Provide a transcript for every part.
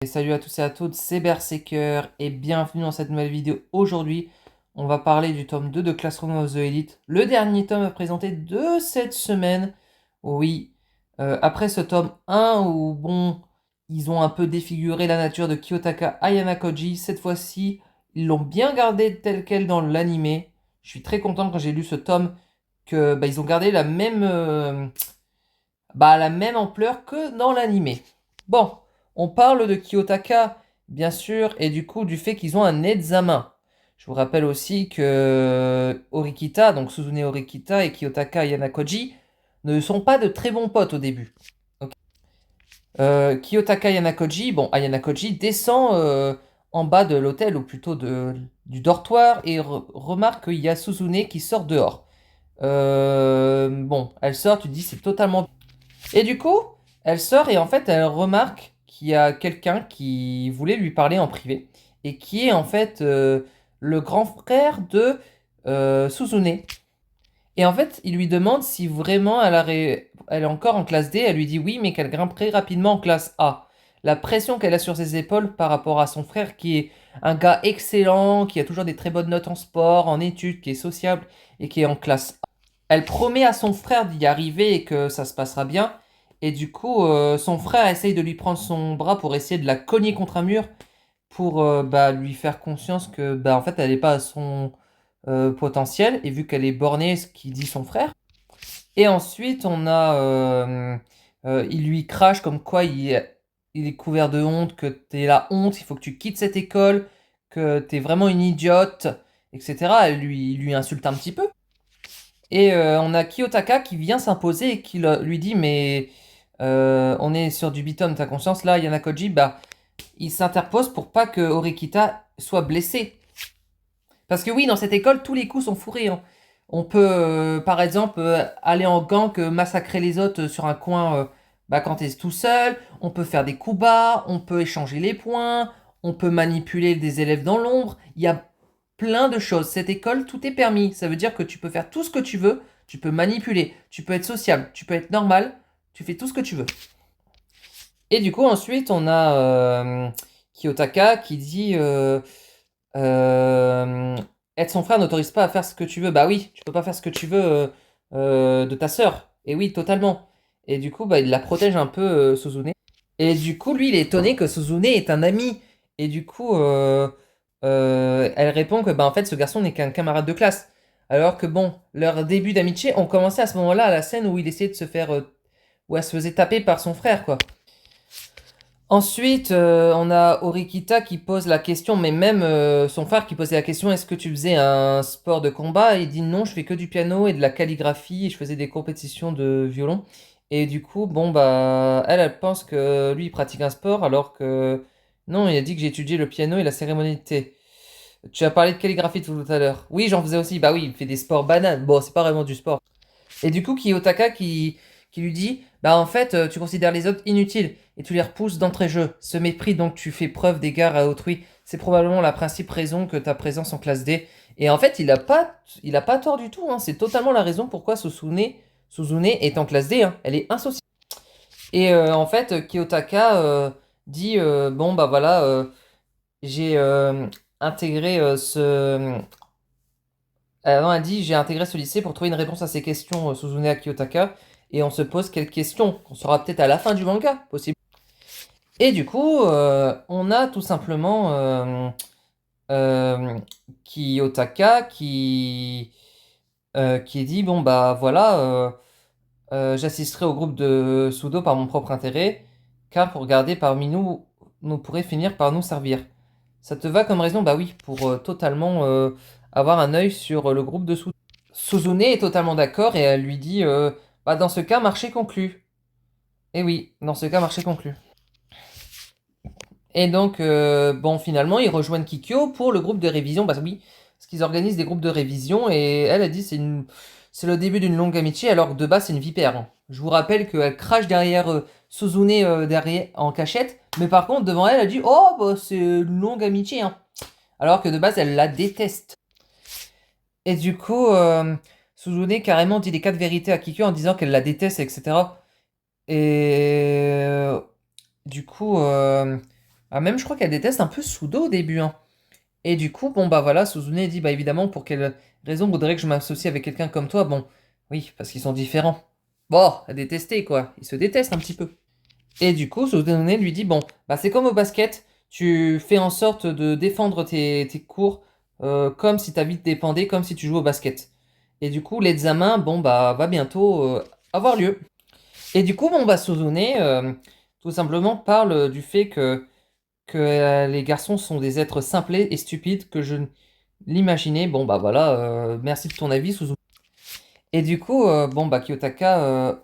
Et salut à tous et à toutes, c'est Berserker et bienvenue dans cette nouvelle vidéo. Aujourd'hui, on va parler du tome 2 de Classroom of the Elite, le dernier tome à présenter de cette semaine. Oui, après ce tome 1 où, bon, ils ont un peu défiguré la nature de Kiyotaka Ayana Koji, cette fois-ci, ils l'ont bien gardé tel quel dans l'animé. Je suis très content quand j'ai lu ce tome que ils ont gardé la même ampleur que dans l'animé. Bon, on parle de Kiyotaka, bien sûr, et du coup du fait qu'ils ont un examen. Je vous rappelle aussi que Horikita, donc Suzune Horikita et Kiyotaka Yanakoji, ne sont pas de très bons potes au début. Ok. Kiyotaka Yanakoji, bon, Ayanakoji descend en bas de l'hôtel, ou plutôt du dortoir, et remarque qu'il y a Suzune qui sort dehors. Bon, elle sort, tu te dis c'est totalement... Et du coup, elle sort et en fait, elle remarque qu'il y a quelqu'un qui voulait lui parler en privé et qui est en fait le grand frère de Suzune. Et en fait, il lui demande si vraiment elle est encore en classe D. Elle lui dit oui, mais qu'elle grimpe très rapidement en classe A. La pression qu'elle a sur ses épaules par rapport à son frère, qui est un gars excellent, qui a toujours des très bonnes notes en sport, en études, qui est sociable et qui est en classe A. Elle promet à son frère d'y arriver et que ça se passera bien. Et du coup, son frère essaye de lui prendre son bras pour essayer de la cogner contre un mur pour lui faire conscience que en fait elle n'est pas à son potentiel et vu qu'elle est bornée, ce qu'il dit son frère. Et ensuite on a il lui crache comme quoi il est couvert de honte, que t'es la honte, il faut que tu quittes cette école, que t'es vraiment une idiote, etc. Il lui insulte un petit peu. Et on a Kiyotaka qui vient s'imposer et qui lui dit mais on est sur du bitum, t'as conscience là, Yanakoji, il s'interpose pour pas que Horikita soit blessé. Parce que oui, dans cette école, tous les coups sont fourrés, hein. On peut, par exemple, aller en gank, massacrer les autres sur un coin quand t'es tout seul. On peut faire des coups bas, on peut échanger les points, on peut manipuler des élèves dans l'ombre. Il y a plein de choses. Cette école, tout est permis. Ça veut dire que tu peux faire tout ce que tu veux. Tu peux manipuler, tu peux être sociable, tu peux être normal. Tu fais tout ce que tu veux. Et du coup, ensuite, on a Kiyotaka qui dit euh, être son frère n'autorise pas à faire ce que tu veux. Bah oui, tu peux pas faire ce que tu veux de ta sœur. Et oui, totalement. Et du coup, il la protège un peu, Suzune. Et du coup, lui, il est étonné que Suzune est un ami. Et du coup, elle répond que en fait, ce garçon n'est qu'un camarade de classe. Alors que bon, leur début d'amitié ont commencé à ce moment-là, à la scène où il essayait de se faire... où elle se faisait taper par son frère, quoi. Ensuite, on a Horikita qui pose la question, mais même son frère qui posait la question, est-ce que tu faisais un sport de combat? Et il dit non, je fais que du piano et de la calligraphie, et je faisais des compétitions de violon. Et du coup, elle pense que lui, il pratique un sport, alors que non, il a dit que j'ai étudié le piano et la cérémonie de thé. Tu as parlé de calligraphie tout à l'heure. Oui, j'en faisais aussi. Bah oui, il fait des sports bananes. Bon, c'est pas vraiment du sport. Et du coup, Kiyotaka qui lui dit, en fait, tu considères les autres inutiles et tu les repousses d'entrée jeu. Ce mépris dont tu fais preuve d'égard à autrui, c'est probablement la principale raison que ta présence en classe D. Et en fait, il a pas tort du tout, hein. C'est totalement la raison pourquoi Suzune est en classe D, hein. Elle est insociable. Et en fait, Kiyotaka dit, voilà, j'ai intégré non, elle dit, j'ai intégré ce lycée pour trouver une réponse à ces questions, Suzune à Kiyotaka, et on se pose quelques questions, qu'on saura peut-être à la fin du manga, possible. Et du coup, on a tout simplement euh, Kiyotaka qui dit, voilà, j'assisterai au groupe de Sudo par mon propre intérêt, car pour garder parmi nous pourrait finir par nous servir. Ça te va comme raison? Bah oui, pour totalement avoir un œil sur le groupe de Sudo. Suzune est totalement d'accord et elle lui dit dans ce cas, marché conclu. Et oui, dans ce cas, marché conclu. Et donc, finalement, ils rejoignent Kikyo pour le groupe de révision. Bah oui, parce qu'ils organisent des groupes de révision et elle a dit c'est le début d'une longue amitié alors que de base, c'est une vipère, hein. Je vous rappelle qu'elle crache derrière Suzune derrière, en cachette, mais par contre, devant elle, elle dit oh, c'est une longue amitié, hein. Alors que de base, elle la déteste. Et du coup, Suzune carrément dit les quatre vérités à Kikyo en disant qu'elle la déteste, etc. Et du coup, Ah, même, je crois qu'elle déteste un peu Sudo au début, hein. Et du coup, bon, bah voilà, Suzune dit, bah évidemment, pour quelle raison voudrait que je m'associe avec quelqu'un comme toi? Bon, oui, parce qu'ils sont différents. Bon, à détester, quoi. Ils se détestent un petit peu. Et du coup, Suzune lui dit, bon, bah c'est comme au basket, tu fais en sorte de défendre tes cours comme si ta vie te dépendait, comme si tu jouais au basket. Et du coup, l'examen, bon, bah, va bientôt avoir lieu. Et du coup, bon, bah, Suzune, tout simplement, parle du fait que les garçons sont des êtres simplés et stupides que je l'imaginais. Bon, bah voilà, merci de ton avis, Suzuki. Et du coup, bon, bah Kiyotaka.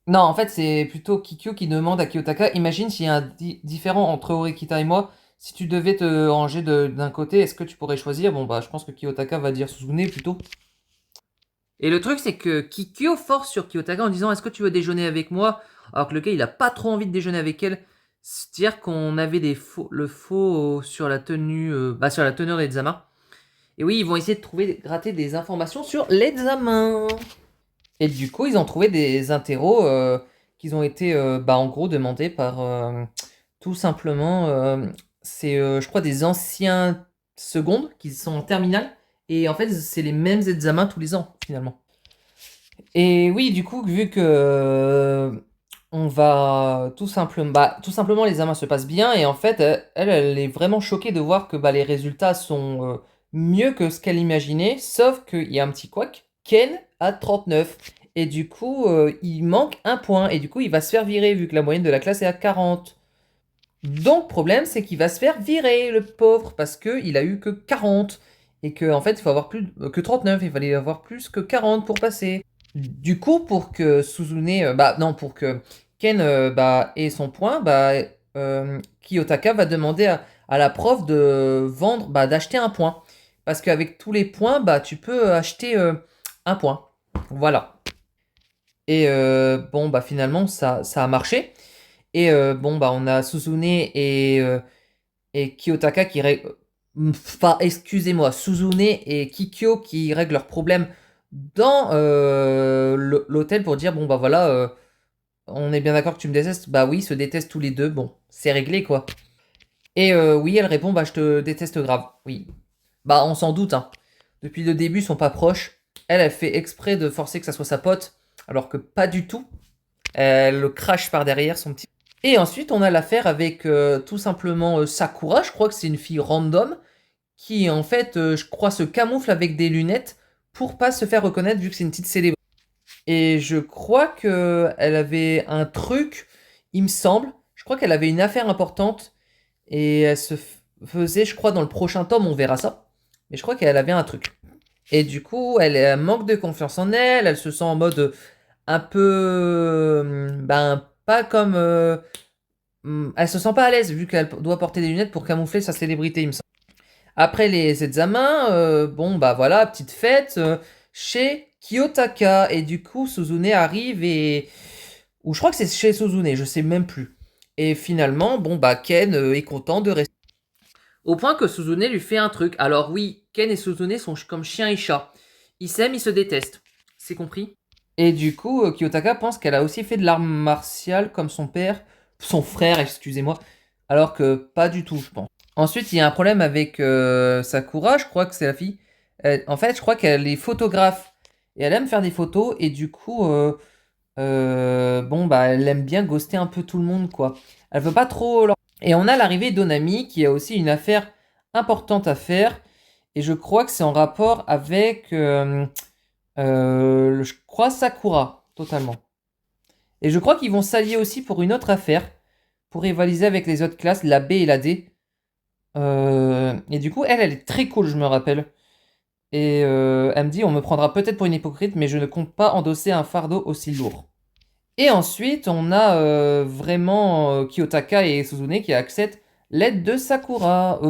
Non, en fait, c'est plutôt Kikyo qui demande à Kiyotaka, imagine s'il y a un différent entre Orikita et moi. Si tu devais te ranger d'un côté, est-ce que tu pourrais choisir? Bon, bah, je pense que Kiyotaka va dire Suzune plutôt. Et le truc, c'est que Kikyo force sur Kiyotaka en disant, est-ce que tu veux déjeuner avec moi? Alors que le gars, il a pas trop envie de déjeuner avec elle. C'est-à-dire qu'on avait le faux sur la tenue, sur la teneur d'Examen. Et oui, ils vont essayer de gratter des informations sur l'examen. Et du coup, ils ont trouvé des interros qui ont été, en gros, demandés par tout simplement, c'est, je crois, des anciens secondes qui sont en terminale. Et en fait, c'est les mêmes examens tous les ans, finalement. Et oui, du coup, vu que on va tout simplement, les examens se passent bien. Et en fait, elle est vraiment choquée de voir que bah, les résultats sont mieux que ce qu'elle imaginait. Sauf qu'il y a un petit couac. Ken a 39. Et du coup, il manque un point. Et du coup, il va se faire virer vu que la moyenne de la classe est à 40. Donc, problème, c'est qu'il va se faire virer, le pauvre, parce qu'il a eu que 40. Et que, en fait, il faut avoir plus que 39. Il fallait avoir plus que 40 pour passer. Du coup, pour que Suzune, non, pour que Ken ait son point, Kiyotaka va demander à la prof de vendre, d'acheter un point. Parce qu'avec tous les points, tu peux acheter un point. Voilà. Et bon, finalement, ça a marché. Et bon, on a Suzune et Kiyotaka qui règlent. Enfin, excusez-moi, Suzune et Kikyo qui règlent leurs problèmes dans l'hôtel pour dire bon, bah voilà, on est bien d'accord que tu me détestes. Bah oui, ils se détestent tous les deux. Bon, c'est réglé quoi. Et oui, elle répond bah je te déteste grave. Oui. Bah, on s'en doute, hein. Depuis le début, ils sont pas proches. Elle fait exprès de forcer que ça soit sa pote, alors que pas du tout. Elle le crache par derrière son petit. Et ensuite, on a l'affaire avec tout simplement Sakura. Je crois que c'est une fille random qui, en fait, je crois, se camoufle avec des lunettes pour pas se faire reconnaître vu que c'est une petite célébrité. Et je crois que elle avait un truc, il me semble. Je crois qu'elle avait une affaire importante et elle se faisait, je crois, dans le prochain tome, on verra ça. Mais je crois qu'elle avait un truc. Et du coup, elle manque de confiance en elle. Elle se sent en mode un peu, pas comme elle se sent pas à l'aise vu qu'elle doit porter des lunettes pour camoufler sa célébrité, il me semble. Après les examens, bon bah voilà, petite fête chez Kiyotaka. Et du coup, Suzune arrive et... Ou je crois que c'est chez Suzune, je sais même plus. Et finalement, bon bah Ken est content de rester. Au point que Suzune lui fait un truc. Alors oui, Ken et Suzune sont comme chien et chat. Ils s'aiment, ils se détestent. C'est compris? Et du coup, Kiyotaka pense qu'elle a aussi fait de l'art martial comme son père, son frère, excusez-moi, alors que pas du tout, je pense. Ensuite, il y a un problème avec Sakura, je crois que c'est la fille. En fait, je crois qu'elle est photographe et elle aime faire des photos et du coup, elle aime bien ghoster un peu tout le monde, quoi. Elle veut pas trop leur... Et on a l'arrivée d'Onami qui a aussi une affaire importante à faire et je crois que c'est en rapport avec, je crois, Sakura, totalement. Et je crois qu'ils vont s'allier aussi pour une autre affaire, pour rivaliser avec les autres classes, la B et la D. Et du coup, elle est très cool, je me rappelle. Et elle me dit, on me prendra peut-être pour une hypocrite, mais je ne compte pas endosser un fardeau aussi lourd. Et ensuite, on a vraiment Kiyotaka et Suzune qui acceptent l'aide de Sakura.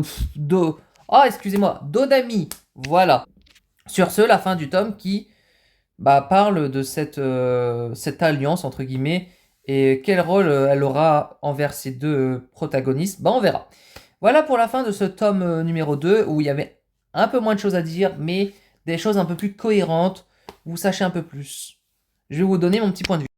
Excusez-moi, d'Odami. Voilà. Sur ce, la fin du tome qui parle de cette alliance, entre guillemets, et quel rôle elle aura envers ces deux protagonistes. On verra. Voilà pour la fin de ce tome numéro 2 où il y avait un peu moins de choses à dire, mais des choses un peu plus cohérentes. Vous sachez un peu plus. Je vais vous donner mon petit point de vue.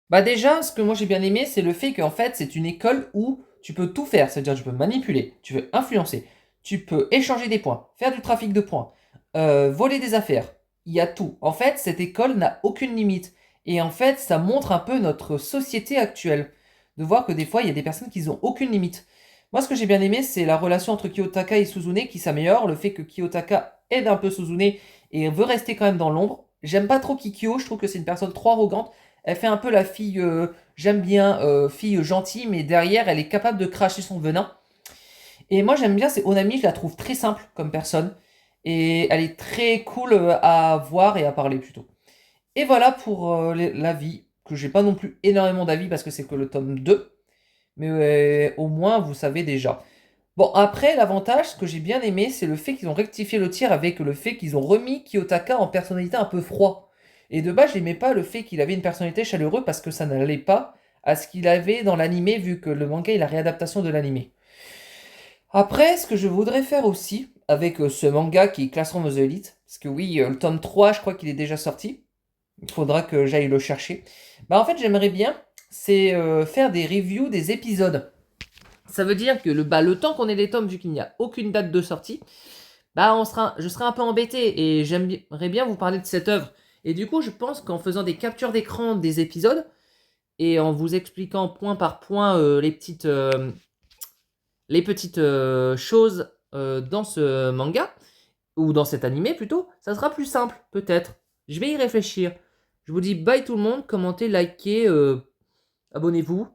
Bah déjà, ce que moi j'ai bien aimé, c'est le fait qu'en fait, c'est une école où tu peux tout faire. C'est-à-dire, tu peux manipuler, tu peux influencer, tu peux échanger des points, faire du trafic de points, voler des affaires. Il y a tout. En fait, cette école n'a aucune limite. Et en fait, ça montre un peu notre société actuelle. De voir que des fois, il y a des personnes qui n'ont aucune limite. Moi, ce que j'ai bien aimé, c'est la relation entre Kiyotaka et Suzune qui s'améliore. Le fait que Kiyotaka aide un peu Suzune et veut rester quand même dans l'ombre. J'aime pas trop Kikyo, je trouve que c'est une personne trop arrogante. Elle fait un peu la fille, j'aime bien, fille gentille, mais derrière, elle est capable de cracher son venin. Et moi, j'aime bien, c'est Onami, je la trouve très simple comme personne. Et elle est très cool à voir et à parler plutôt. Et voilà pour l'avis, que j'ai pas non plus énormément d'avis parce que c'est que le tome 2. Mais au moins, vous savez déjà. Bon, après, l'avantage, ce que j'ai bien aimé, c'est le fait qu'ils ont rectifié le tir avec le fait qu'ils ont remis Kiyotaka en personnalité un peu froid. Et de base, j'aimais pas le fait qu'il avait une personnalité chaleureuse parce que ça n'allait pas à ce qu'il avait dans l'animé, vu que le manga est la réadaptation de l'animé. Après, ce que je voudrais faire aussi, avec ce manga qui est Classroom of the Elite, parce que oui, le tome 3, je crois qu'il est déjà sorti, il faudra que j'aille le chercher. Bah en fait, j'aimerais bien, c'est faire des reviews des épisodes. Ça veut dire que le temps qu'on ait les tomes, vu qu'il n'y a aucune date de sortie, bah je serai un peu embêté et j'aimerais bien vous parler de cette œuvre. Et du coup, je pense qu'en faisant des captures d'écran des épisodes et en vous expliquant point par point les petites choses dans ce manga, ou dans cet animé plutôt, ça sera plus simple, peut-être. Je vais y réfléchir. Je vous dis bye tout le monde, commentez, likez, abonnez-vous.